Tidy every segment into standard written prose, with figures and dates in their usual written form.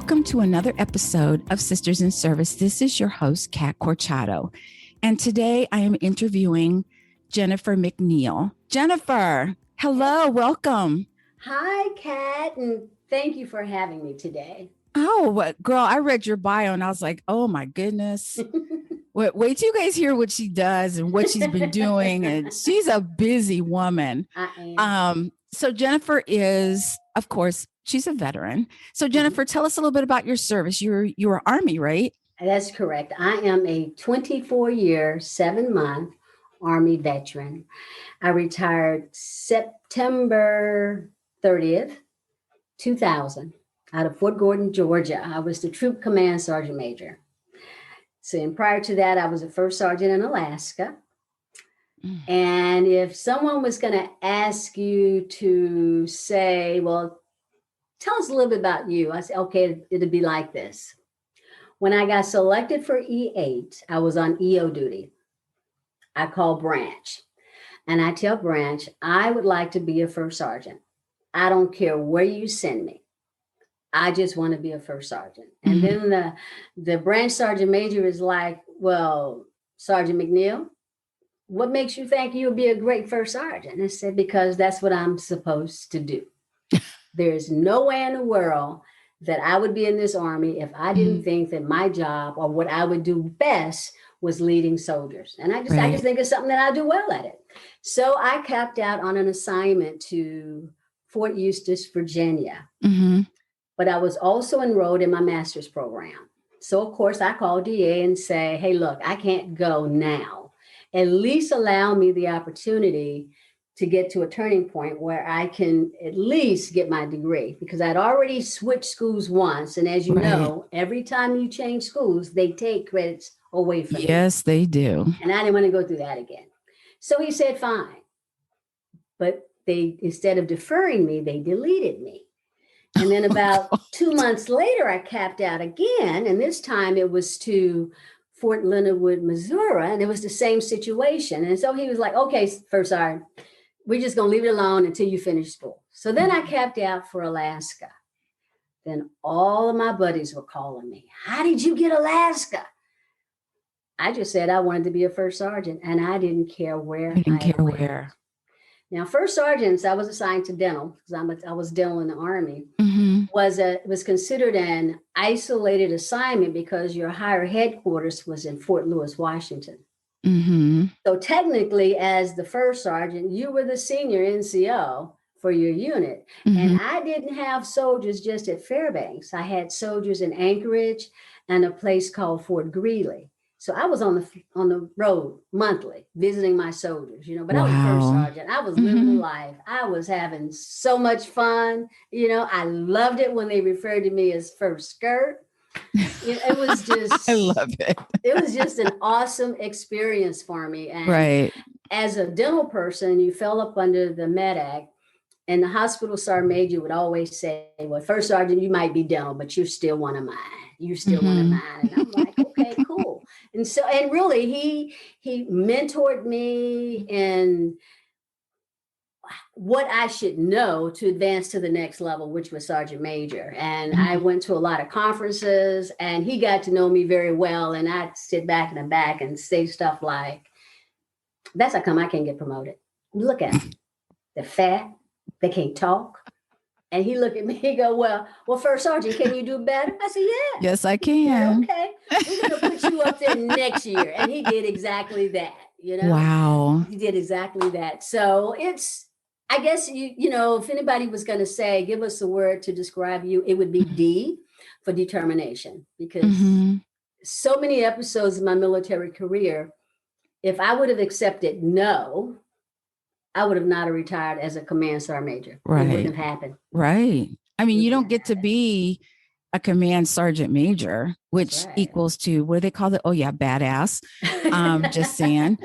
Welcome to another episode of Sisters in Service. This is your host, Kat Corchado. And today I am interviewing Jennifer McNeill. Jennifer, hello, welcome. Hi, Kat, and thank you for having me today. Oh, girl, I read your bio and I was like, oh my goodness. Wait till you guys hear what she does and what she's been doing. And she's a busy woman. I am. So Jennifer is, of course, she's a veteran. So Jennifer, tell us a little bit about your service. You were Army, right? That's correct. I am a 24-year, 7-month Army veteran. I retired September 30th, 2000, out of Fort Gordon, Georgia. I was the Troop Command Sergeant Major. So, and prior to that, I was a first sergeant in Alaska. And if someone was going to ask you to say, well, tell us a little bit about you, I said, okay, it'd be like this. When I got selected for E8, I was on EO duty. I called Branch. And I tell Branch, I would like to be a first sergeant. I don't care where you send me. I just want to be a first sergeant. And then the branch sergeant major is like, well, Sergeant McNeill, what makes you think you'll be a great first sergeant? And I said, because that's what I'm supposed to do. There's no way in the world that I would be in this Army if I didn't think that my job or what I would do best was leading soldiers. And I just think it's something that I do well at it. So I capped out on an assignment to Fort Eustis, Virginia. But I was also enrolled in my master's program. So, of course, I called DA and say, hey, look, I can't go now. At least allow me the opportunity to get to a turning point where I can at least get my degree, because I'd already switched schools once. And as you know, every time you change schools, they take credits away from you. Yes, they do. And I didn't want to go through that again. So he said, fine. But they, instead of deferring me, they deleted me. And then about 2 months later, I capped out again. And this time it was to Fort Leonard Wood, Missouri. And it was the same situation. And so he was like, okay, first sergeant, we're just going to leave it alone until you finish school. So then I capped out for Alaska. Then all of my buddies were calling me. How did you get Alaska? I just said I wanted to be a first sergeant, and I didn't care where. Where. Now, first sergeants, I was assigned to dental because I was dental in the Army. Was considered an isolated assignment because your higher headquarters was in Fort Lewis, Washington. So technically, as the first sergeant, you were the senior NCO for your unit. And I didn't have soldiers just at Fairbanks. I had soldiers in Anchorage and a place called Fort Greeley. So I was on the road monthly visiting my soldiers, but I was first sergeant. I was living life. I was having so much fun. I loved it when they referred to me as first skirt. It was just, I love it. It was just an awesome experience for me. And as a dental person, you fell up under the Med Act, and the hospital sergeant major would always say, well, first sergeant, you might be dental, but you're still one of mine. You're still one of mine. And I'm like, okay, cool. And really he mentored me in what I should know to advance to the next level, which was sergeant major. And I went to a lot of conferences, and he got to know me very well. And I'd sit back in the back and say stuff like, that's how come I can't get promoted. Look at them. They're fat. They can't talk. And he looked at me, he go, well, first sergeant, can you do better? I said, yeah. Yes, I can. Okay. We're going to put you up there next year. And he did exactly that, Wow. He did exactly that. So I guess, if anybody was going to say, give us a word to describe you, it would be D for determination. Because so many episodes of my military career, if I would have accepted no, I would have not retired as a command sergeant major. Right. It wouldn't have happened. Right. I mean, you don't get to be a command sergeant major, which equals to, what do they call it? Oh yeah, badass. Just saying.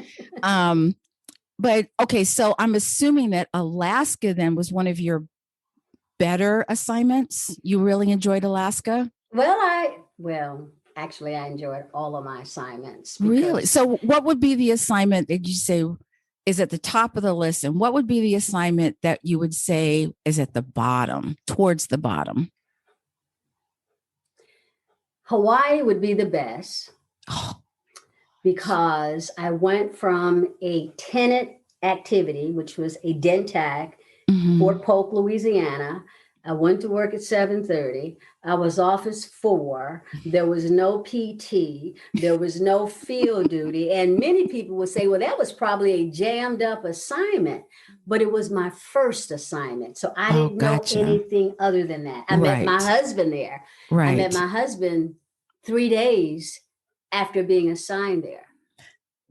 But okay, so I'm assuming that Alaska then was one of your better assignments. You really enjoyed Alaska? Actually, I enjoyed all of my assignments. Really? So what would be the assignment that you say is at the top of the list? And what would be the assignment that you would say is at the bottom, towards the bottom? Hawaii would be the best Oh, because I went from a tenant activity, which was a dentac, mhm. Fort Polk, Louisiana. I went to work at 7:30. I was off at 4. There was no PT. There was no field duty. And many people would say, well, that was probably a jammed up assignment, but it was my first assignment. So I Oh, didn't know gotcha. anything other than that. I met my Right. husband there. I met Right. my husband 3 days after being assigned there.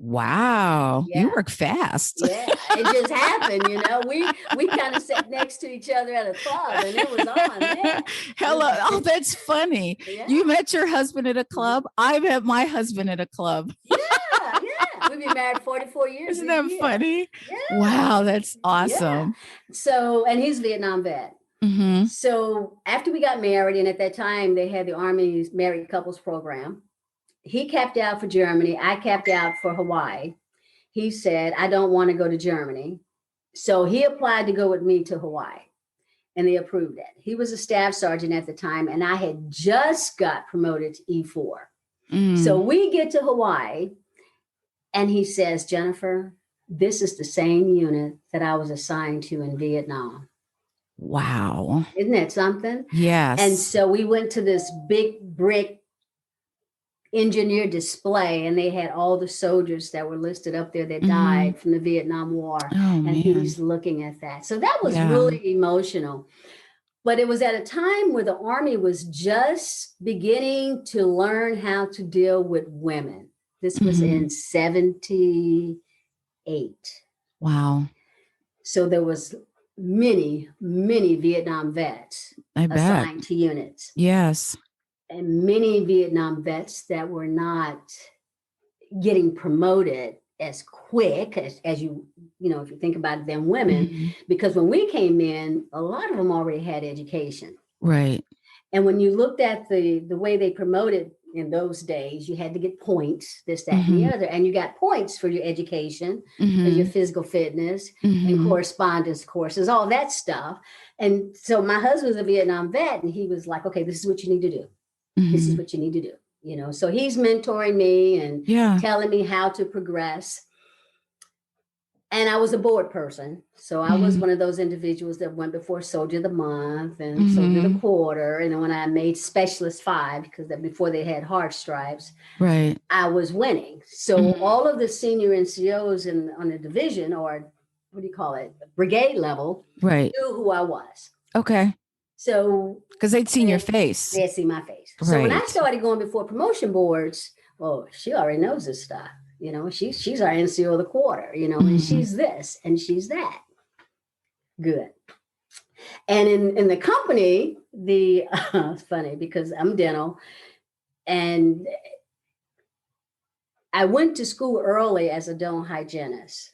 Wow. You Yeah. work fast. Yeah, it just happened, you know. We kind of sat next to each other at a club, and it was on. Yeah, Hello. Oh, that's funny. yeah, You met your husband at a club. I met my husband at a club. yeah, yeah. We've been married 44 years Isn't this that year. funny? Yeah, Wow, that's yeah. awesome. So, and he's a Vietnam vet. Mm-hmm. So after we got married, and at that time they had the Army's married couples program, he capped out for Germany. I capped out for Hawaii. He said, I don't want to go to Germany. So he applied to go with me to Hawaii, and they approved it. He was a staff sergeant at the time, and I had just got promoted to E4. So we get to Hawaii, and he says, Jennifer, this is the same unit that I was assigned to in Vietnam. Wow. Isn't that something? Yes. And so we went to this big brick engineer display, and they had all the soldiers that were listed up there that died from the Vietnam War. Oh, And man. he's looking at that. So that was Yeah. really emotional. But it was at a time where the Army was just beginning to learn how to deal with women. This was in 78. Wow. So there was many Vietnam vets I bet. assigned to units. Yes. And many Vietnam vets that were not getting promoted as quick as you know, if you think about it, than women, because when we came in, a lot of them already had education. Right. And when you looked at the way they promoted in those days, you had to get points, this, that, and the other. And you got points for your education, for your physical fitness, and correspondence courses, all that stuff. And so my husband's a Vietnam vet, and he was like, okay, this is what you need to do. This is what you need to do. You know, so he's mentoring me and telling me how to progress. And I was a board person. So I was one of those individuals that went before Soldier of the Month and Soldier of the Quarter. And then when I made Specialist 5, because before they had hard stripes, right, I was winning. So all of the senior NCOs on the division, or what do you call it, brigade level, right, knew who I was. Okay. So because they'd seen your face. They'd see my face. Right. So when I started going before promotion boards, well, she already knows this stuff. You know, she's our NCO of the quarter, you know, and she's this and she's that. Good. And in the company, it's funny because I'm dental, and I went to school early as a dental hygienist.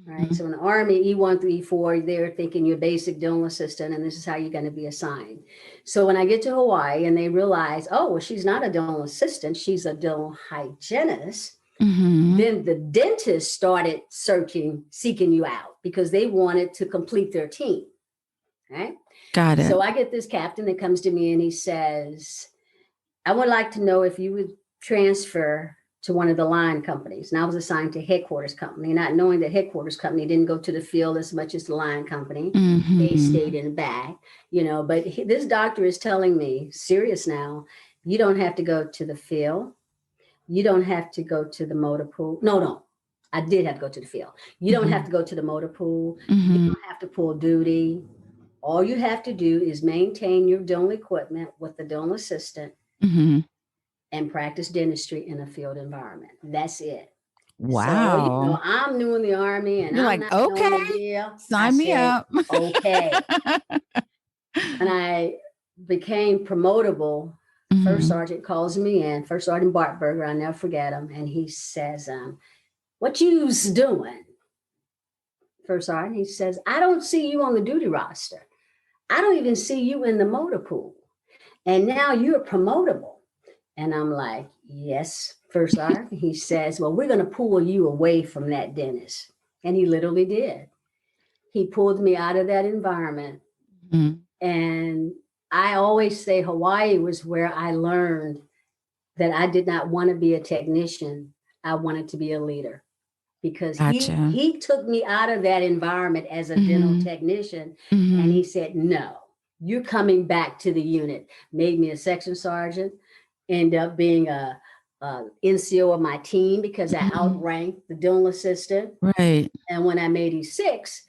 Right. So in the Army, E1 through E4, they're thinking you're basic dental assistant, and this is how you're going to be assigned. So when I get to Hawaii and they realize, oh, well, she's not a dental assistant, she's a dental hygienist. Then the dentist started seeking you out because they wanted to complete their team. Right. Got it. So I get this captain that comes to me and he says, I would like to know if you would transfer to one of the line companies. And I was assigned to headquarters company, not knowing that headquarters company didn't go to the field as much as the line company. They stayed in the back, you know, but this doctor is telling me, serious now, you don't have to go to the field. You don't have to go to the motor pool. No, I did have to go to the field. You don't have to go to the motor pool. You don't have to pull duty. All you have to do is maintain your dental equipment with the dental assistant and practice dentistry in a field environment. That's it. Wow. So, you know, I'm new in the Army and you're I'm like, not okay, knowing the deal. Sign me up. Okay. And I became promotable. First sergeant calls me in, First Sergeant Bartberger, I'll never forget him. And he says, what you's doing? First sergeant, he says, I don't see you on the duty roster. I don't even see you in the motor pool. And now you're promotable. And I'm like, yes, First sergeant. He says, well, we're going to pull you away from that dentist. And he literally did. He pulled me out of that environment. And I always say Hawaii was where I learned that I did not want to be a technician. I wanted to be a leader, because Gotcha. he took me out of that environment as a dental technician, and he said, no, you're coming back to the unit. Made me a section sergeant, ended up being a NCO of my team because I outranked the dental assistant. Right. And when I'm 86,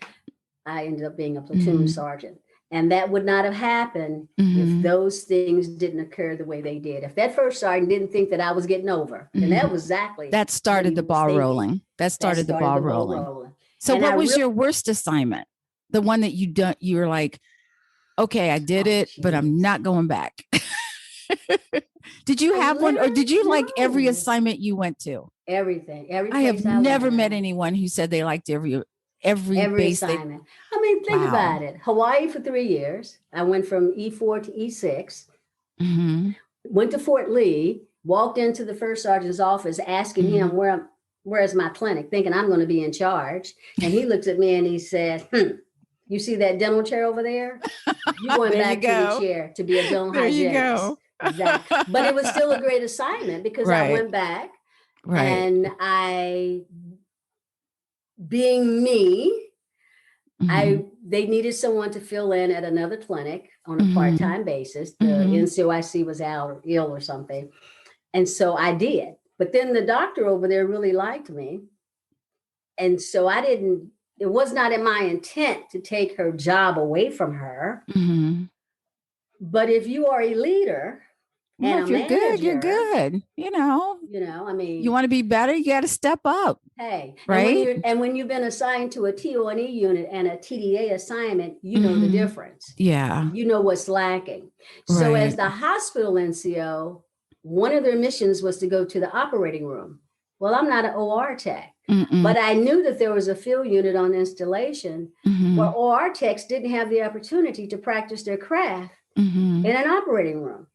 I ended up being a platoon sergeant. And that would not have happened if those things didn't occur the way they did. If that first sergeant didn't think that I was getting over, then that was exactly that started the ball rolling. That started the ball rolling. So, what was your worst assignment? The one that you were like, okay, I did it, but I'm not going back. Did you have one, or did you like every assignment you went to? Everything. I have never met anyone who said they liked every assignment. I mean, think about it. Hawaii for 3 years. I went from E4 to E6. Went to Fort Lee. Walked into the first sergeant's office, asking him where's my clinic, thinking I'm going to be in charge. And he looks at me and he said, "You see that dental chair over there? You're going back to the chair to be a dental hygienist." Exactly. But it was still a great assignment because I went back and being me, they needed someone to fill in at another clinic on a part-time basis. The NCOIC was out or ill or something. And so I did. But then the doctor over there really liked me. And so it was not in my intent to take her job away from her. But if you are a leader, and if you're good, you're good. I mean, you want to be better, you got to step up. Hey, right. And when you've been assigned to a TO&E unit and a TDA assignment, you know the difference. Yeah. You know what's lacking. So as the hospital NCO, one of their missions was to go to the operating room. Well, I'm not an OR tech, but I knew that there was a field unit on installation where OR techs didn't have the opportunity to practice their craft in an operating room.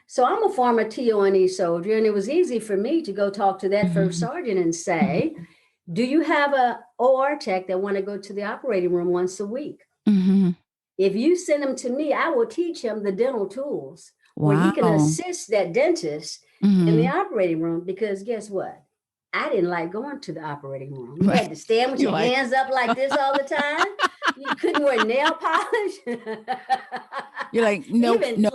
So I'm a former TO&E soldier, and it was easy for me to go talk to that first sergeant and say, do you have a OR tech that want to go to the operating room once a week? If you send him to me, I will teach him the dental tools where he can assist that dentist in the operating room, because guess what? I didn't like going to the operating room. You had to stand with your hands up like this all the time. You couldn't wear nail polish. You're like, nope, nope.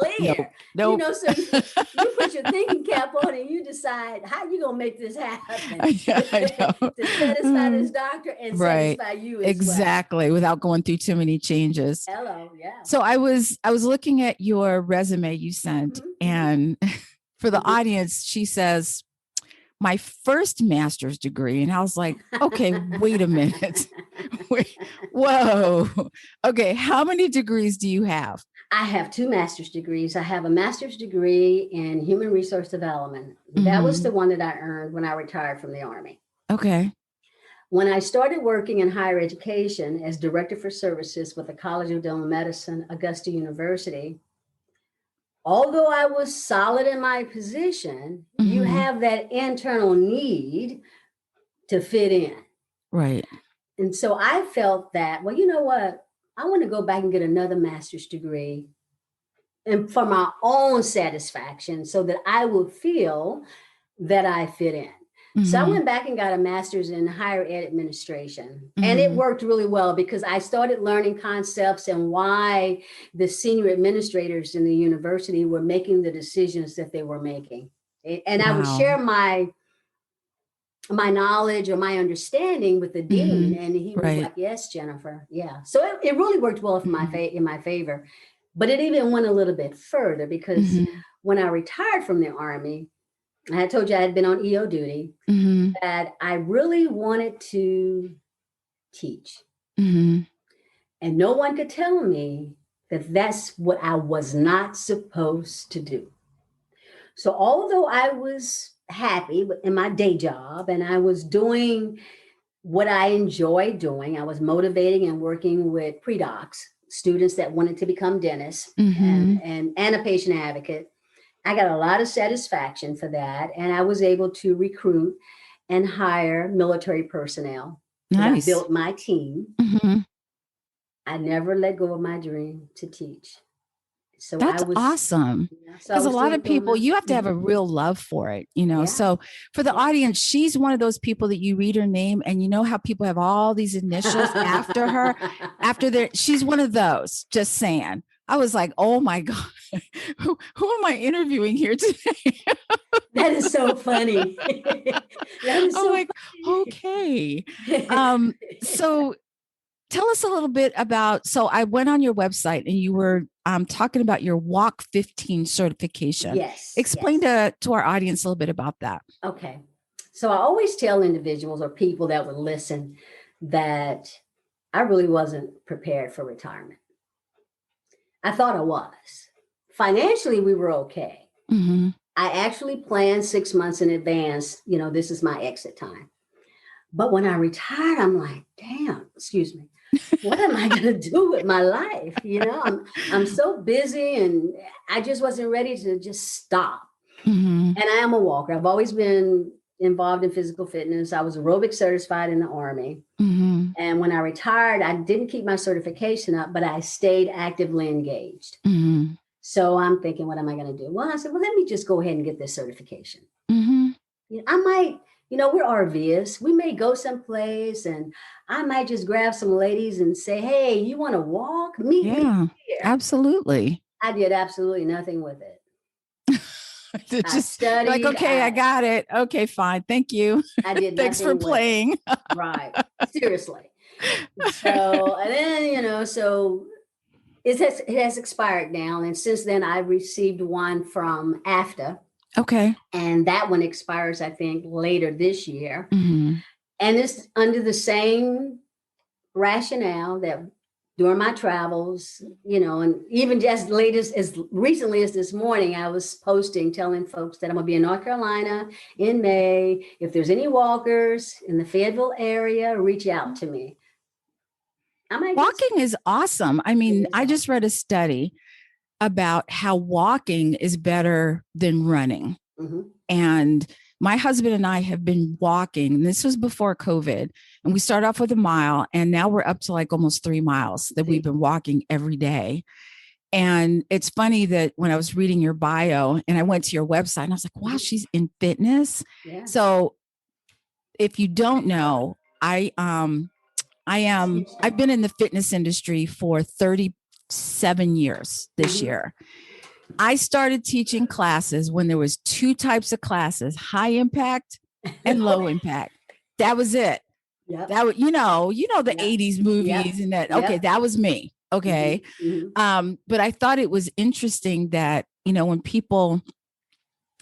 So you put your thinking cap on and you decide how you gonna make this happen to satisfy this doctor and satisfy you as exactly, without going through too many changes. So I was looking at your resume you sent, and for the audience, she says, my first master's degree. And I was like, okay, wait a minute. Whoa. Okay. How many degrees do you have? I have 2 master's degrees. I have a master's degree in human resource development. That was the one that I earned when I retired from the Army. Okay. When I started working in higher education as director for services with the College of Dental Medicine, Augusta University, although I was solid in my position, you have that internal need to fit in. Right. And so I felt that, well, you know what? I want to go back and get another master's degree, and for my own satisfaction, so that I will feel that I fit in. So I went back and got a master's in higher ed administration, and it worked really well because I started learning concepts and why the senior administrators in the university were making the decisions that they were making. And I would share my knowledge or my understanding with the dean, and he was like, yes, Jennifer. Yeah. So it really worked well in my favor, but it even went a little bit further because when I retired from the Army, I had told you I had been on EO duty, that I really wanted to teach. And no one could tell me that that's what I was not supposed to do. So although I was happy in my day job and I was doing what I enjoyed doing, I was motivating and working with pre-docs, students that wanted to become dentists, and a patient advocate. I got a lot of satisfaction for that. And I was able to recruit and hire military personnel. Nice. I built my team. I never let go of my dream to teach. So I That's was, awesome. so I Because a was lot still of doing people, my, you have to have mhm. a real love for it, you know. Yeah. So for the Yeah. audience, she's one of those people that you read her name and you know how people have all these initials after her, after their, she's one of those, just saying. I was like, oh my God, who am I interviewing here today? That is so funny. That is I'm so like, okay. funny. So tell us a little bit about, so I went on your website and you were talking about your walk 15 certification. Yes, Explain yes. to our audience a little bit about that. Okay. So I always tell individuals or people that would listen that I really wasn't prepared for retirement. I thought I was. Financially, we were okay. Mm-hmm. I actually planned 6 months in advance, this is my exit time. But when I retired, I'm like, damn, excuse me, what am I going to do with my life? I'm so busy and I just wasn't ready to just stop. Mm-hmm. And I am a walker. I've always been involved in physical fitness. I was aerobic certified in the Army. Mm-hmm. And when I retired, I didn't keep my certification up, but I stayed actively engaged. Mm-hmm. So I'm thinking, what am I going to do? Well, I said, well, let me just go ahead and get this certification. Mm-hmm. I might, we're RVists. We may go someplace and I might just grab some ladies and say, hey, you want to walk? Meet me Yeah, here. absolutely. I did absolutely nothing with it. I Just like, studied. okay, I got it. Okay, fine. Thank you. I did Thanks for nothing with it. playing. Right. Seriously. So, and then, so it has expired now. And since then, I've received one from AFTA. Okay. And that one expires, I think, later this year. Mm-hmm. And it's under the same rationale that during my travels, and even just as recently as this morning, I was posting telling folks that I'm going to be in North Carolina in May. If there's any walkers in the Fayetteville area, reach out to me. Walking is awesome. I mean, I just read a study about how walking is better than running. Mm-hmm. And my husband and I have been walking. This was before COVID. And we started off with a mile. And now we're up to like almost 3 miles that we've been walking every day. And it's funny that when I was reading your bio and I went to your website and I was like, wow, she's in fitness. Yeah. So if you don't know, I've been in the fitness industry for 37 years this year. I started teaching classes when there was 2 types of classes, high impact and low impact. That was it. Yep. That the 80s movies and that. Okay, that was me. Okay. But I thought it was interesting that, when people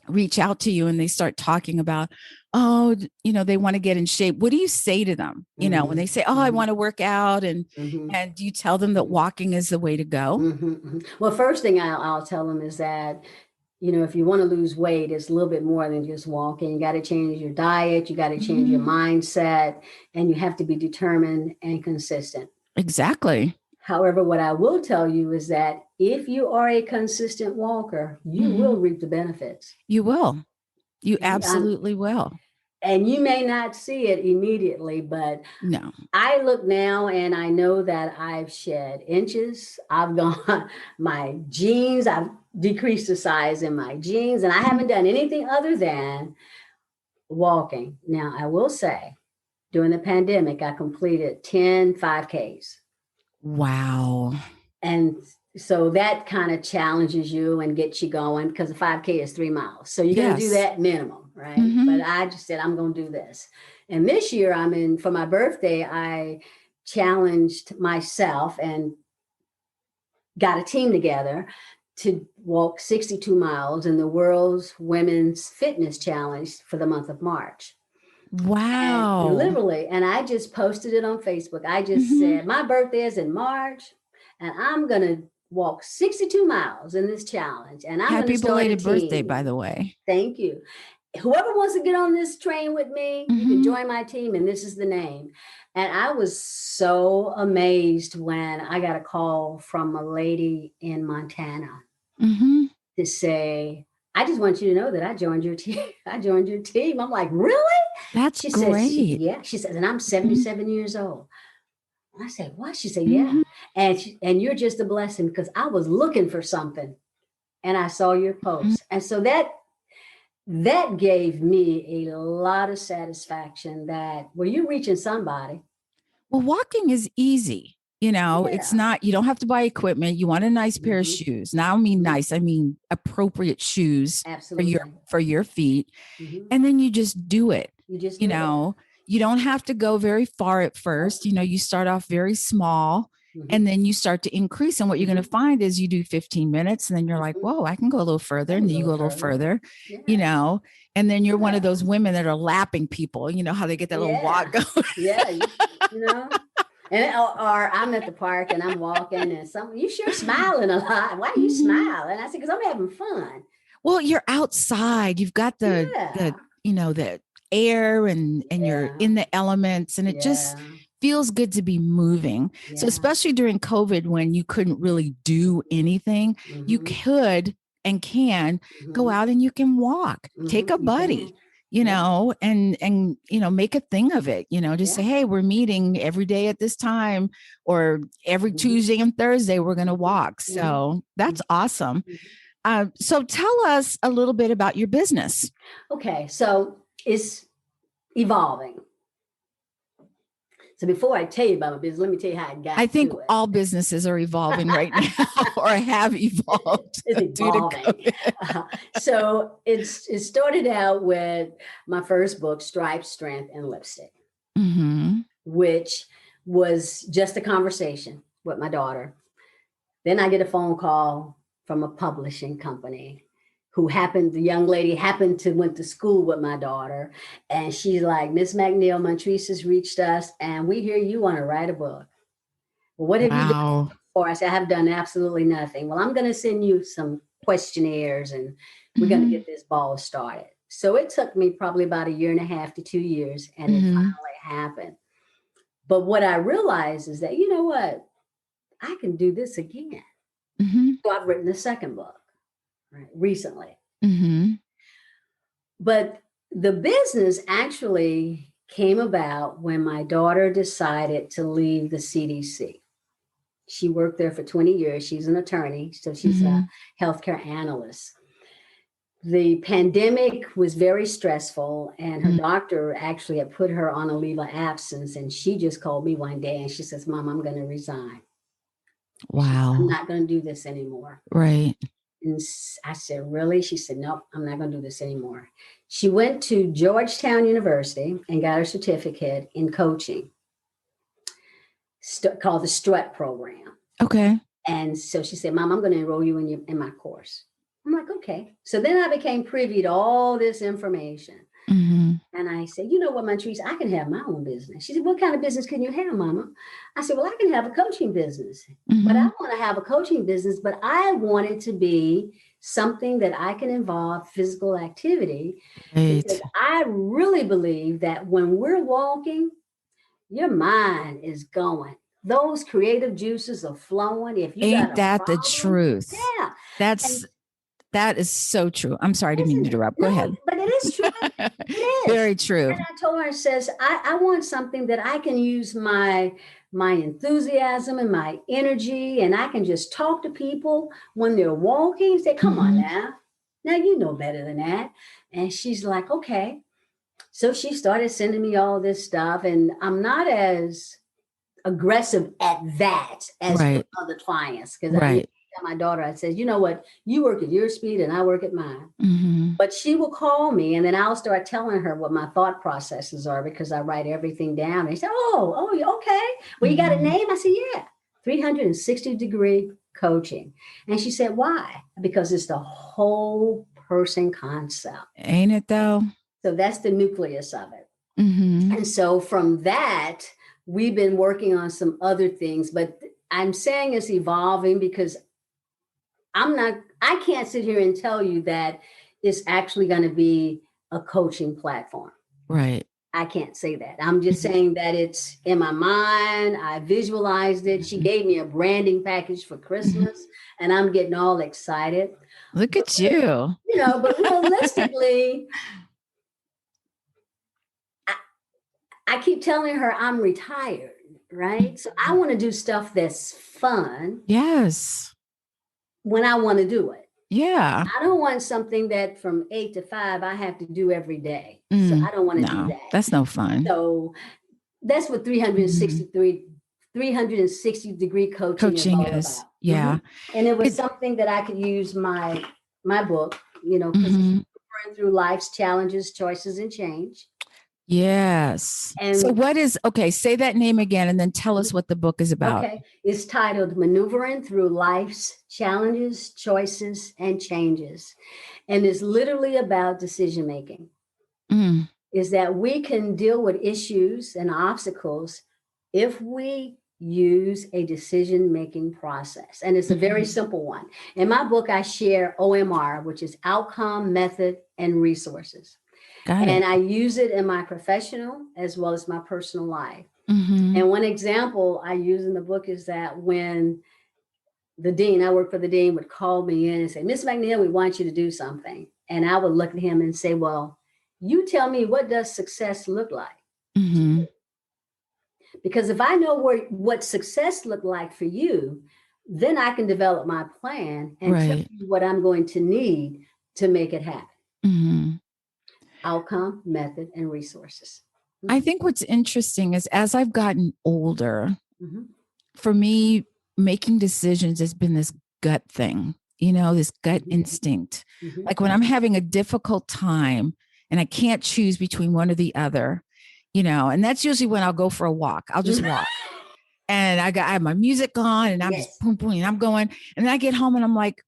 reach out to you and they start talking about, they want to get in shape. What do you say to them? When they say, I want to work out and do you tell them that walking is the way to go? Well, first thing I'll tell them is that, if you want to lose weight, it's a little bit more than just walking. You got to change your diet. You got to change your mindset, and you have to be determined and consistent. Exactly. However, what I will tell you is that if you are a consistent walker, you will reap the benefits. You will. You absolutely will. And you may not see it immediately, but no. I look now and I know that I've shed inches. I've gone my jeans. I've decreased the size in my jeans, and I haven't done anything other than walking. Now, I will say during the pandemic, I completed 10 5Ks. Wow. And so that kind of challenges you and gets you going because a 5K is 3 miles. So you're going to do that minimum, right? But I just said, I'm going to do this. And this year for my birthday, I challenged myself and got a team together to walk 62 miles in the World's Women's Fitness Challenge for the month of March. Wow. And literally, and I just posted it on Facebook. I just said, my birthday is in March, and I'm going to walk 62 miles in this challenge. And I'm happy belated birthday, team. by the way. Thank you. Whoever wants to get on this train with me, you can join my team, and this is the name. And I was so amazed when I got a call from a lady in Montana to say, I just want you to know that I joined your team. I joined your team. I'm like, really? That's great. She says, and I'm 77 years old. I said, what? She said, yeah. And you're just a blessing because I was looking for something and I saw your post. And so that gave me a lot of satisfaction that, well, you're reaching somebody. Well, walking is easy. It's Yeah. not, you don't have to buy equipment. You want a nice pair of Mhm. shoes. Now, I mean Mhm. nice, I mean appropriate shoes for your Absolutely. for your feet. Mhm. And then you just do it. You just You do it. know, you don't have to go very far at first. You start off very small Mhm. and then you start to increase. And what you're going to Mhm. find is you do 15 minutes and then you're like, Mhm. whoa, I can go a little further. I And can then you go go a little further. further, Yeah. and then you're one of Yeah. those women that are lapping people. You know how they get that little walk Yeah. going. Yeah. You know, and or I'm at the park and I'm walking and you sure smiling a lot. Why are you Mhm. smiling? I said, because I'm having fun. Well, you're outside. You've got the Yeah. the air and you're Yeah. in the elements and it just Yeah. feels good to be moving. So Yeah. especially during COVID when you couldn't really do anything, you Mm-hmm. could and can go Mm-hmm. out and you can walk, take a Mm-hmm. You buddy, can. Yeah. and make a thing of it, just say, Yeah. hey, we're meeting every day at this time or every Mm-hmm. Tuesday and Thursday, we're going to Mm-hmm. walk. So that's Mm-hmm. awesome. So tell us a little bit about your business. Okay. So it's evolving. So before I tell you about my business, let me tell you how I I got think to it. all businesses are evolving right now or have evolved It's due to evolving. COVID. So it started out with my first book, Stripe, Strength, and Lipstick, Mm-hmm. which was just a conversation with my daughter. Then I get a phone call from a publishing company the young lady happened to went to school with my daughter. And she's like, Miss McNeill, Montrese has reached us and we hear you want to write a book. Well, what have you done Wow. for us? I have done absolutely nothing. Well, I'm going to send you some questionnaires and we're going to Mm-hmm. get this ball started. So it took me probably about 1.5 years to 2 years and it Mm-hmm. finally happened. But what I realized is that, you know what? I can do this again. Mm-hmm. So I've written the second book, right, recently. Mm-hmm. But the business actually came about when my daughter decided to leave the CDC. She worked there for 20 years. She's an attorney, so she's a Mm-hmm. healthcare analyst. The pandemic was very stressful, and her doctor actually had put her on a leave of absence. And she just called me one day and she says, Mom, I'm going to resign. I'm Wow. not going to do this anymore. Right. And I said, really? She said, nope, I'm not going to do this anymore. She went to Georgetown University and got her certificate in coaching called the Strut program. Okay. And so she said, Mom, I'm going to enroll you in my course. I'm like, okay. So then I became privy to all this information. Mm-hmm. And I said, you know what, Montrese, I can have my own business. She said, what kind of business can you have, Mama? I said, well, I can have a coaching business, but I want to have a coaching business, but I want it to be something that I can involve physical activity because Right. I really believe that when we're walking, your mind is going. Those creative juices are flowing. If you got Ain't a that the problem, truth? yeah. And That is so true. I'm sorry, I didn't mean to isn't it? interrupt. Go No, ahead. but it is true. It is. Very true. And I told her, I says, I want something that I can use my enthusiasm and my energy, and I can just talk to people when they're walking. Say, come on Mm-hmm. now. Now you know better than that. And she's like, okay. So she started sending me all this stuff, and I'm not as aggressive at that as with Right. other clients. Because I Right. tell my daughter, I said, you know what, you work at your speed and I work at mine. Mm-hmm. But she will call me and then I'll start telling her what my thought processes are because I write everything down. And she said, oh, okay. Well, you got a name? I said, yeah, 360-degree coaching. And she said, why? Because it's the whole person concept. Ain't it though? So that's the nucleus of it. Mm-hmm. And so from that, we've been working on some other things, but I'm saying it's evolving because I can't sit here and tell you that it's actually going to be a coaching platform. Right. I can't say that. I'm just saying that it's in my mind. I visualized it. She gave me a branding package for Christmas and I'm getting all excited. Look at you. But realistically, I keep telling her I'm retired. right? So I want to do stuff that's fun Yes. when I want to do it. Yeah. I don't want something that from 8 to 5 I have to do every day. So I don't want to do No, that. that's no fun. So that's what 360-degree coaching is Coaching all is, about. yeah. And it was It, something that I could use my book, because it's going through life's challenges, choices, and change. yes. So And what is, okay, say that name again and then tell us what the book is about. okay, it's titled Maneuvering Through Life's Challenges, Choices, and Changes. And it's literally about decision making. Mm, Is that we can deal with issues and obstacles if we use a decision making process. And it's a very simple one. In my book, I share OMR, which is outcome, method, and resources. got And it. I use it in my professional as well as my personal life. Mm-hmm. And one example I use in the book is that when the dean, I work for the dean, would call me in and say, Miss McNeill, we want you to do something. And I would look at him and say, well, you tell me, what does success look like? Mm-hmm. Because if I know what success looked like for you, then I can develop my plan and tell Right. you what I'm going to need to make it happen. Mm-hmm. Outcome, method, and resources. I think what's interesting is as I've gotten older, Mm-hmm. for me, making decisions has been this gut thing, this gut instinct. Mm-hmm. Like when I'm having a difficult time and I can't choose between one or the other, and that's usually when I'll go for a walk. I'll just walk. And I have my music on and I'm just boom, boom, and I'm going. And then I get home and I'm like,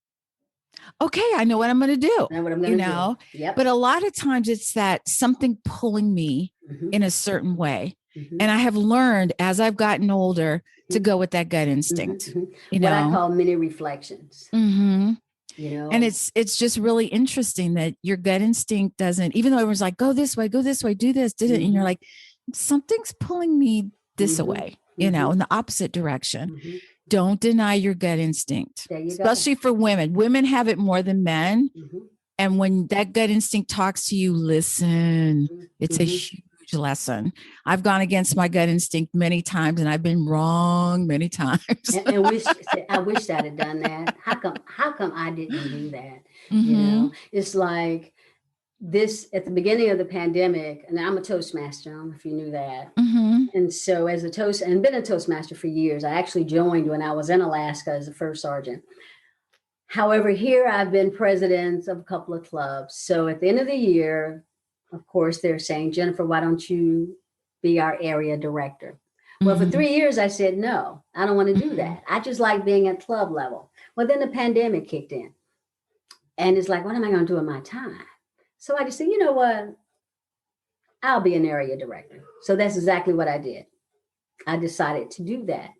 okay, I know what I'm going to do. I know what I'm going to do. Yep. But a lot of times it's that something pulling me in a certain way. And I have learned as I've gotten older to go with that gut instinct. What I call mini reflections. And it's just really interesting that your gut instinct doesn't, even though everyone's like, go this way, do this, did it. And you're like, something's pulling me this way, in the opposite direction. Don't deny your gut instinct, especially for women. Women have it more than men. And when that gut instinct talks to you, listen. It's a huge lesson. I've gone against my gut instinct many times and I've been wrong many times. and I wish I'd have done that. How come I didn't do that? It's like this at the beginning of the pandemic, and I'm a Toastmaster, I don't know if you knew that. And so as a been a Toastmaster for years, I actually joined when I was in Alaska as a first sergeant. However, here I've been president of a couple of clubs. So at the end of the year, of course, they're saying, Jennifer, why don't you be our area director? Well, for 3 years, I said, no, I don't want to do that. I just like being at club level. Well, then the pandemic kicked in. And it's like, what am I going to do in my time? So I just said, you know what? I'll be an area director. So that's exactly what I did. I decided to do that.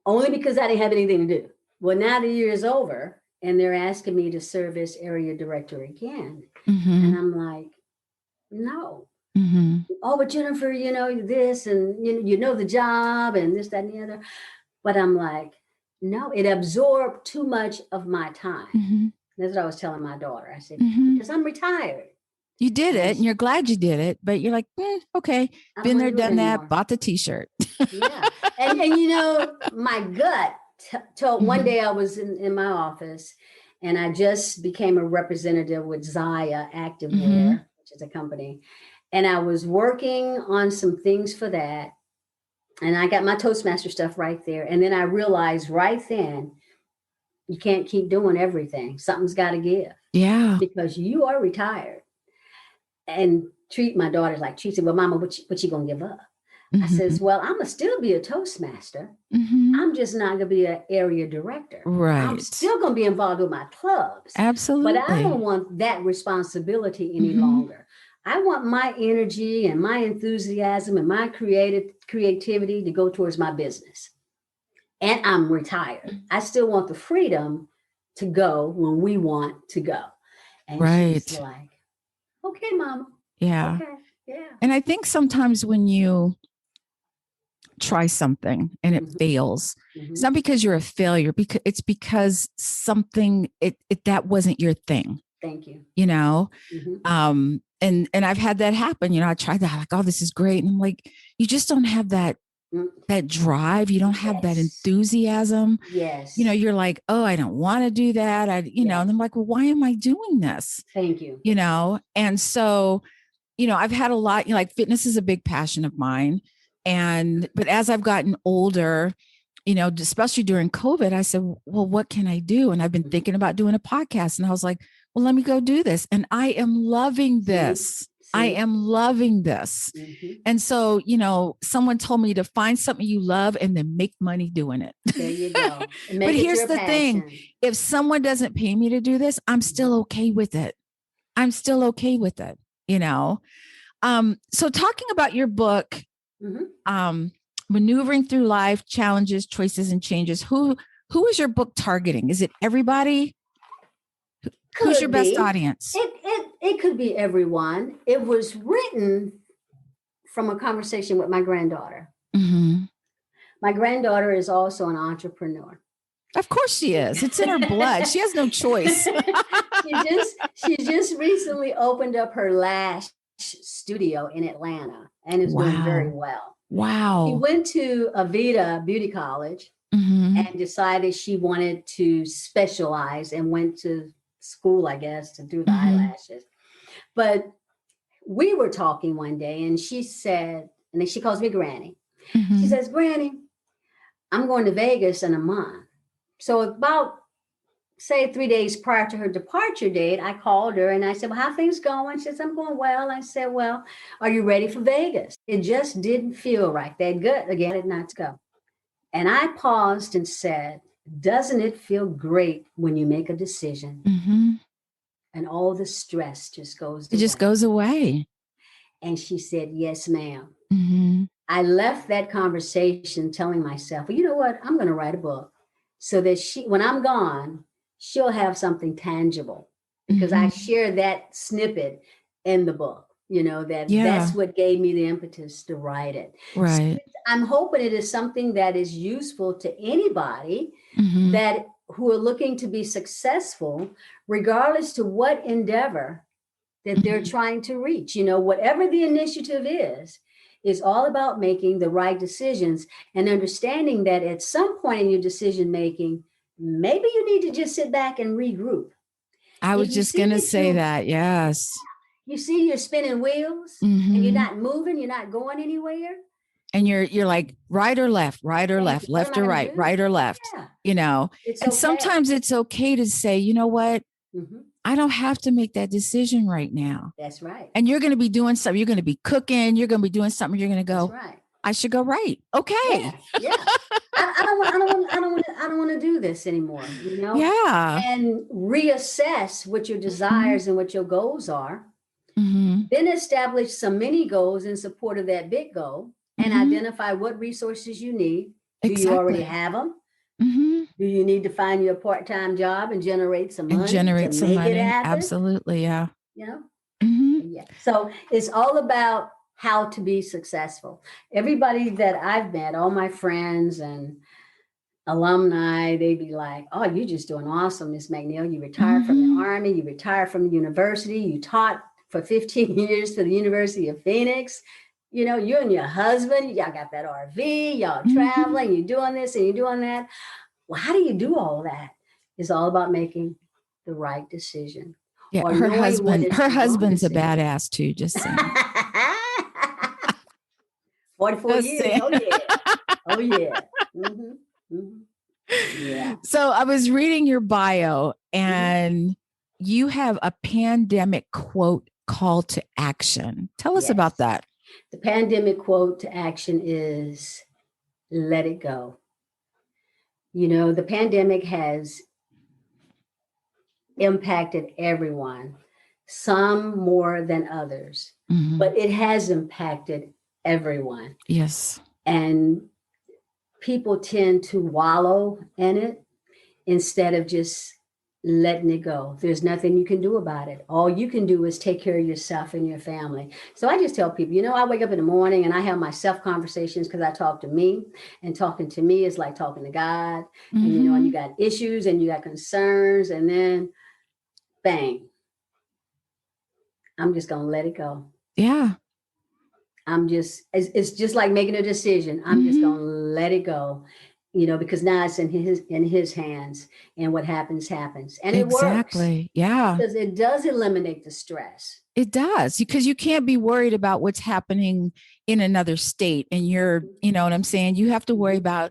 Only because I didn't have anything to do. Well, now the year is over and they're asking me to serve as area director again. And I'm like, no. Oh, but Jennifer, this and you know the job and this, that, and the other. But I'm like, no, it absorbed too much of my time. That's what I was telling my daughter. I said, because I'm retired. You did it and you're glad you did it, but you're like, okay, been there, done that, bought the t-shirt. Yeah. And my gut told one day I was in my office and I just became a representative with Zaya Activewear, which is a company. And I was working on some things for that. And I got my Toastmaster stuff right there. And then I realized right then, you can't keep doing everything. Something's got to give. Yeah. Because you are retired. And treat my daughter like, she said, well, Mama, what you going to give up? I says, well, I'm going to still be a Toastmaster. I'm just not going to be an area director. Right. I'm still going to be involved with my clubs. Absolutely. But I don't want that responsibility any longer. I want my energy and my enthusiasm and my creativity to go towards my business. And I'm retired. I still want the freedom to go when we want to go. And she's like, okay, Mama. Yeah. Okay. Yeah. And I think sometimes when you try something and it fails, it's not because you're a failure, because it's because something that wasn't your thing. Thank you. And I've had that happen. I tried that, like, oh, this is great. And I'm like, you just don't have that that drive. You don't have that Yes. enthusiasm. Yes. You're like, oh, I don't want to do that. And I'm like, well, why am I doing this? Thank you. And so, I've had a lot, like fitness is a big passion of mine. But as I've gotten older, especially during COVID, I said, well, what can I do? And I've been thinking about doing a podcast, and I was like, well, let me go do this. And I am loving this. I am loving this. And so, someone told me to find something you love and then make money doing it. There you go. But here's the thing. If someone doesn't pay me to do this, I'm still okay with it. So talking about your book, Maneuvering Through Life, Challenges, Choices, and Changes, who is your book targeting? Is it everybody? Who's your best audience? It could be everyone. It was written from a conversation with my granddaughter. My granddaughter is also an entrepreneur. Of course she is. It's in her blood. She has no choice. She just recently opened up her lash studio in Atlanta and is doing very well. Wow. She went to Avita Beauty College and decided she wanted to specialize and went to school, I guess, to do the eyelashes. But we were talking one day and she said, and then she calls me Granny. She says, Granny, I'm going to Vegas in a month. So about, say, 3 days prior to her departure date, I called her and I said, well, how things going? She says, I'm going well. I said, well, are you ready for Vegas? It just didn't feel right. That good again, not to go. And I paused and said, doesn't it feel great when you make a decision and all the stress just goes away? It just goes away. And she said, yes, ma'am. I left that conversation telling myself, well, you know what? I'm going to write a book so that when I'm gone, she'll have something tangible, because I share that snippet in the book, that's what gave me the impetus to write it. Right. So I'm hoping it is something that is useful to anybody that who are looking to be successful, regardless to what endeavor that they're trying to reach. Whatever the initiative is all about making the right decisions and understanding that at some point in your decision making, maybe you need to just sit back and regroup. I was just going to say that. Yes. You see, you're spinning wheels and you're not moving, you're not going anywhere. And you're like right or left, left or right, right or left, and sometimes it's okay to say, you know what? I don't have to make that decision right now. That's right. And you're going to be doing something. You're going to be cooking. You're going to be doing something. You're going to go, that's right. I should go right. Okay. Yeah. I don't want to do this anymore, Yeah. And reassess what your desires and what your goals are. Then establish some mini goals in support of that big goal and identify what resources you need. Do you already have them? Do you need to find your part-time job and generate some money? Absolutely. Yeah. Yeah. So it's all about how to be successful. Everybody that I've met, all my friends and alumni, they be like, oh, you're just doing awesome, Miss McNeill. You retired from the Army, you retired from the university, you taught for 15 years for the University of Phoenix. You and your husband, y'all got that RV, y'all traveling, you're doing this and you're doing that. Well, how do you do all that? It's all about making the right decision. Yeah, her husband's a badass too, just saying. 44 years. Oh yeah. Yeah. So I was reading your bio and you have a pandemic quote call to action. Tell us about that. The pandemic quote to action is let it go. The pandemic has impacted everyone, some more than others, but it has impacted everyone. Yes. And people tend to wallow in it instead of just letting it go. There's nothing you can do about it. All you can do is take care of yourself and your family. So I just tell people, I wake up in the morning and I have my self conversations because I talk to me, and talking to me is like talking to God. And and you got issues and you got concerns, and then bang, I'm just going to let it go. Yeah. it's just like making a decision. I'm just going to let it go, because now it's in his hands, and what happens, happens. And it works Exactly. Yeah. because it does eliminate the stress. It does, because you can't be worried about what's happening in another state. And you know what I'm saying? You have to worry about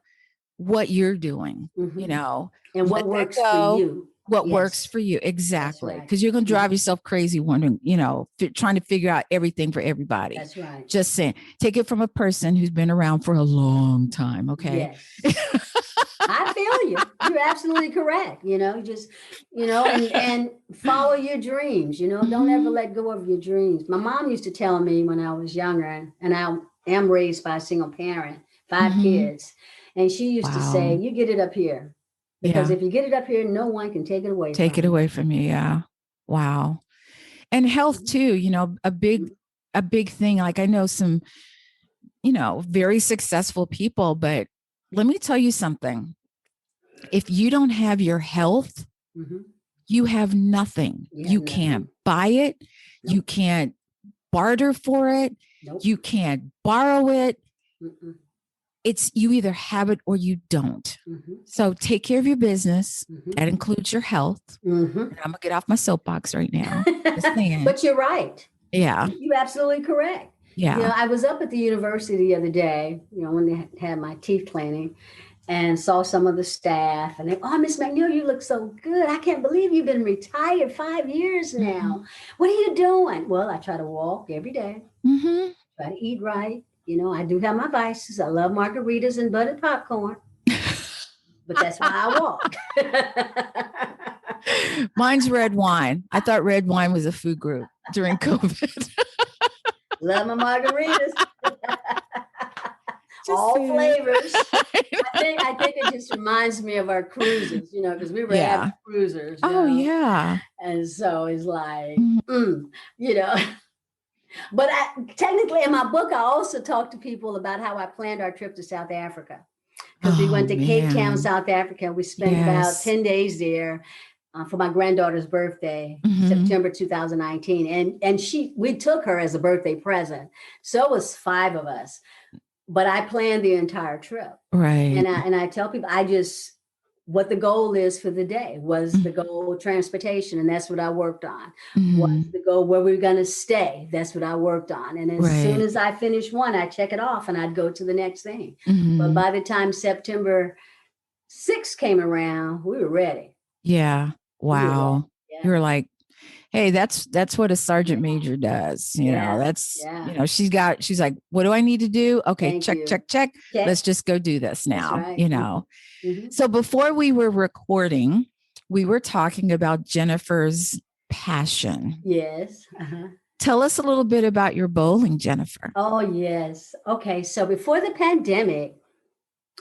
what you're doing, And what let that works for go. you. What works Yes, for you. that's Exactly. right. Because you're going to drive yourself crazy wondering, trying to figure out everything for everybody. That's right. Just saying, take it from a person who's been around for a long time. Okay. Yes. I feel you. You're absolutely correct. And follow your dreams. Don't ever let go of your dreams. My mom used to tell me when I was younger, and I am raised by a single parent, 5 kids. And she used to say, you get it up here. Because if you get it up here, no one can take it away from you. Take it away from you. Yeah. Wow. And health too, a big thing. Like I know some, very successful people, but let me tell you something. If you don't have your health, you have nothing. You can't buy it. Nope. You can't barter for it. Nope. You can't borrow it. It's you either have it or you don't. So take care of your business. That includes your health. And I'm going to get off my soapbox right now. But you're right. Yeah. You're absolutely correct. Yeah. I was up at the university the other day, when they had my teeth cleaning, and saw some of the staff, and they, oh, Miss McNeill, you look so good. I can't believe you've been retired 5 years now. What are you doing? Well, I try to walk every day, try to eat right. I do have my vices. I love margaritas and buttered popcorn, but that's why I walk. Mine's red wine. I thought red wine was a food group during COVID. Love my margaritas. All flavors. I think it just reminds me of our cruises, because we were avid cruisers. Yeah. And so it's like, But technically in my book, I also talked to people about how I planned our trip to South Africa. Because we went to Cape Town, South Africa. We spent about 10 days there for my granddaughter's birthday, September 2019. And we took her as a birthday present. So it was 5 of us. But I planned the entire trip. Right. And I tell people, what the goal is for the day was the goal of transportation. And that's what I worked on. What's the goal where we're going to stay? That's what I worked on. And as soon as I finished one, I check it off and I'd go to the next thing. But by the time September 6th came around, we were ready. Yeah. Wow. You were like, hey, that's what a sergeant major does. That's, she's like, what do I need to do? Okay, check. Let's just go do this now, So before we were recording, we were talking about Jennifer's passion. Yes. Tell us a little bit about your bowling, Jennifer. Oh, yes. Okay. So before the pandemic,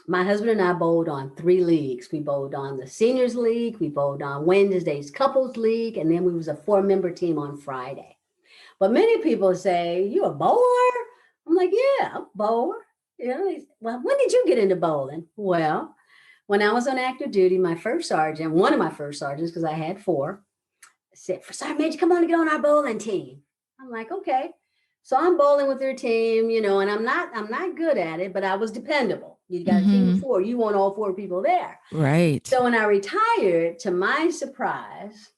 my husband and I bowled on 3 leagues. We bowled on the seniors league. We bowled on Wednesday's couples league. And then we was a 4-member team on Friday. But many people say, you a bowler? I'm like, yeah, I'm a bowler. Well, when did you get into bowling? Well, when I was on active duty, one of my first sergeants, because I had 4, said, Sergeant Major, come on and get on our bowling team. I'm like, okay. So I'm bowling with their team, and I'm not good at it, but I was dependable. You got a team of 4. You want all 4 people there. Right. So when I retired, to my surprise,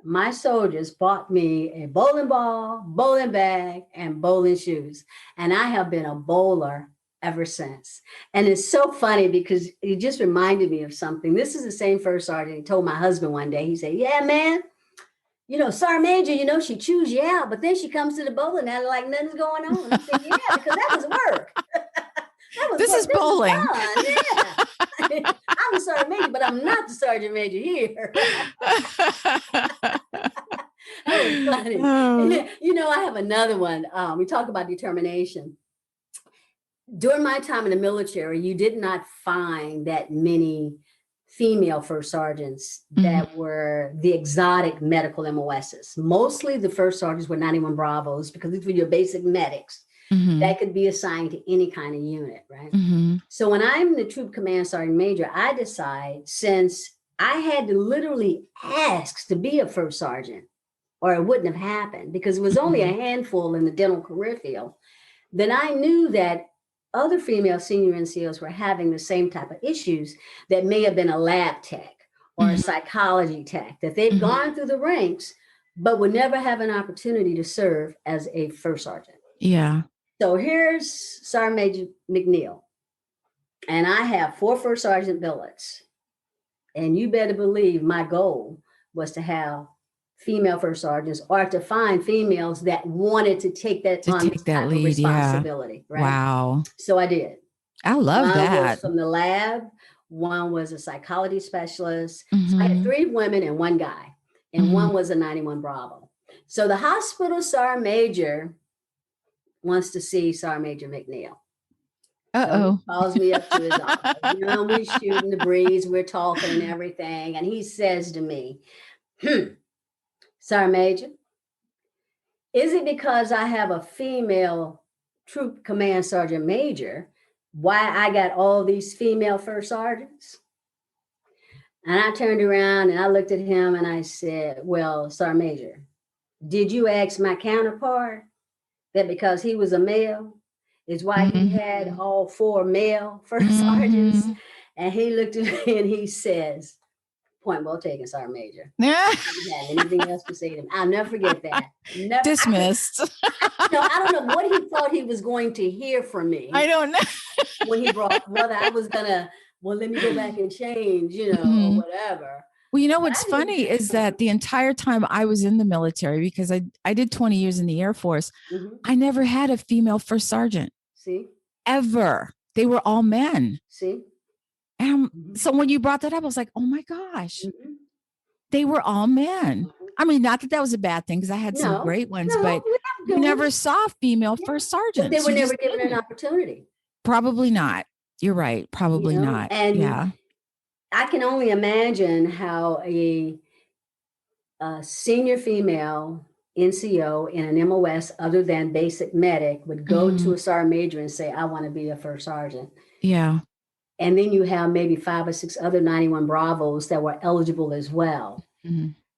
my soldiers bought me a bowling ball, bowling bag, and bowling shoes. And I have been a bowler ever since. And it's so funny because it just reminded me of something. This is the same first sergeant. He told my husband one day, he said, yeah, man, Sergeant Major, she chews you out, but then she comes to the bowling alley like nothing's going on. I said, yeah, because that was work. This is bowling. Yeah. I'm the sergeant major, but I'm not the sergeant major here. That was funny. Oh. I have another one. We talk about determination. During my time in the military, you did not find that many female first sergeants that were the exotic medical MOSs. Mostly the first sergeants were 91 Bravos because these were your basic medics. That could be assigned to any kind of unit, right? So when I'm the troop command sergeant major, I decide, since I had to literally ask to be a first sergeant, or it wouldn't have happened because it was only a handful in the dental career field, then I knew that other female senior NCOs were having the same type of issues that may have been a lab tech or a psychology tech, that they've gone through the ranks, but would never have an opportunity to serve as a first sergeant. Yeah. So here's Sergeant Major McNeill, and I have 4 first sergeant billets. And you better believe my goal was to have female first sergeants, or to find females that wanted to take that lead, responsibility. Yeah. Right? Wow. So I did. I love one that. was from the lab. One was a psychology specialist. So I had 3 women and 1 guy, and one was a 91 Bravo. So the hospital sergeant major wants to see Sergeant Major McNeill. So he calls me up to his office. We're shooting the breeze, we're talking and everything. And he says to me, Sergeant Major, is it because I have a female troop command sergeant major why I got all these female first sergeants? And I turned around and I looked at him and I said, well, Sergeant Major, did you ask my counterpart that because he was a male is why he had all 4 male first sergeants? And he looked at me and he says, point well taken, Sergeant Major. I didn't have anything else to say to him. I'll never forget that. Never, Dismissed. I don't know what he thought he was going to hear from me. I don't know. When he brought, whether I was gonna, well, let me go back and change, or whatever. Well, what's funny is that the entire time I was in the military, because I did 20 years in the Air Force, I never had a female first sergeant. See? Ever. They were all men. See? And so when you brought that up, I was like, oh my gosh, they were all men. I mean, not that was a bad thing, because I had some great ones, but you never saw female first sergeants. But they were never given an opportunity. Probably not. You're right. Probably not. And I can only imagine how a senior female NCO in an MOS other than basic medic would go to a sergeant major and say, I want to be a first sergeant. Yeah. And then you have maybe 5 or 6 other 91 Bravos that were eligible as well.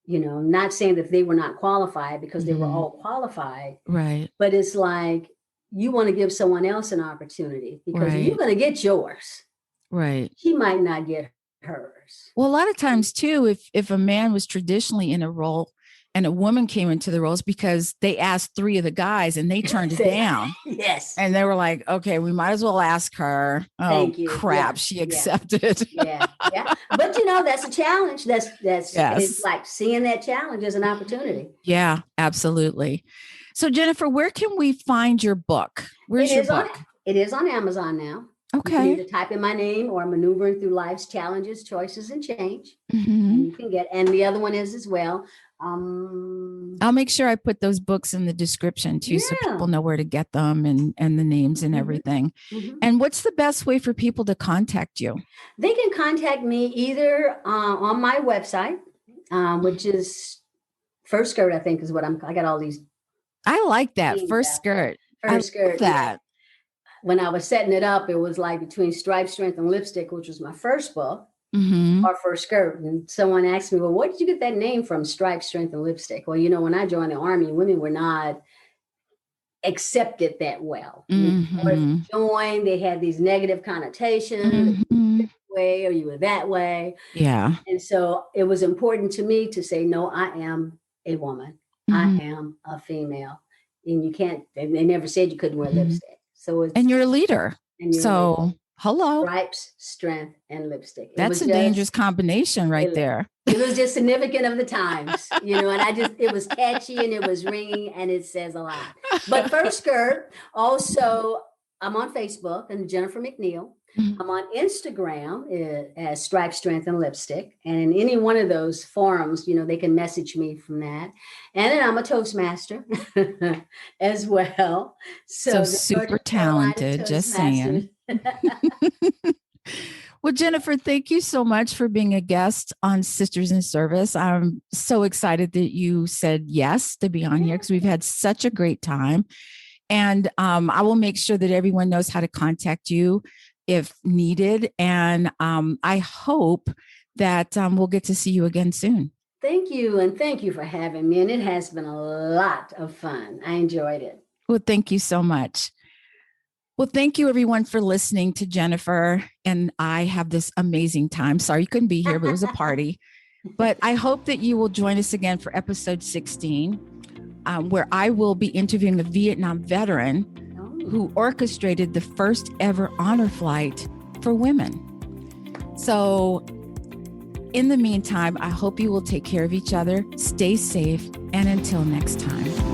Not saying that they were not qualified, because they were all qualified. Right. But it's like, you want to give someone else an opportunity, because you're going to get yours. Right. He might not get hers. Well, a lot of times too, if a man was traditionally in a role and a woman came into the roles, because they asked 3 of the guys and they turned it down. Yes. And they were like, okay, we might as well ask her. Oh, thank you. Crap. She accepted. Yeah. But that's a challenge. That's it's like seeing that challenge as an opportunity. Yeah, absolutely. So Jennifer, where can we find your book? Where's your book? It is on Amazon now. Okay. You can either type in my name or Maneuvering Through Life's Challenges, Choices, and Change. And you can get, and the other one is as well. I'll make sure I put those books in the description too, so people know where to get them and the names and everything. And what's the best way for people to contact you? They can contact me either on my website, which is First Skirt, I think is what I got all these. I like that. First Skirt. First Skirt. That. When I was setting it up, it was like between Stripe, Strength, and Lipstick, which was my first book, or First Skirt. And someone asked me, well, where did you get that name from, Stripe, Strength, and Lipstick? Well, when I joined the Army, women were not accepted that well. When they joined, they had these negative connotations. This way, or you were that way. Yeah. And so it was important to me to say, no, I am a woman. I am a female. And you can't, they never said you couldn't wear lipstick. So it's, and you're a leader. Hello. Stripes, strength, and lipstick. That's a dangerous combination right there. It was just significant of the times, and it was catchy and it was ringing and it says a lot. But First Skirt, also, I'm on Facebook and Jennifer McNeill. I'm on Instagram as Stripe, Strength, and Lipstick. And in any one of those forums, they can message me from that. And then I'm a Toastmaster as well. So super talented, just saying. Well, Jennifer, thank you so much for being a guest on Sisters in Service. I'm so excited that you said yes to be on here, because we've had such a great time. And I will make sure that everyone knows how to contact you if needed. And I hope that we'll get to see you again soon. Thank you. And thank you for having me. And it has been a lot of fun. I enjoyed it. Well, thank you so much. Well, thank you everyone for listening to Jennifer and I have this amazing time. Sorry you couldn't be here, but it was a party. But I hope that you will join us again for episode 16, where I will be interviewing a Vietnam veteran who orchestrated the first ever honor flight for women. So in the meantime, I hope you will take care of each other, stay safe, and until next time.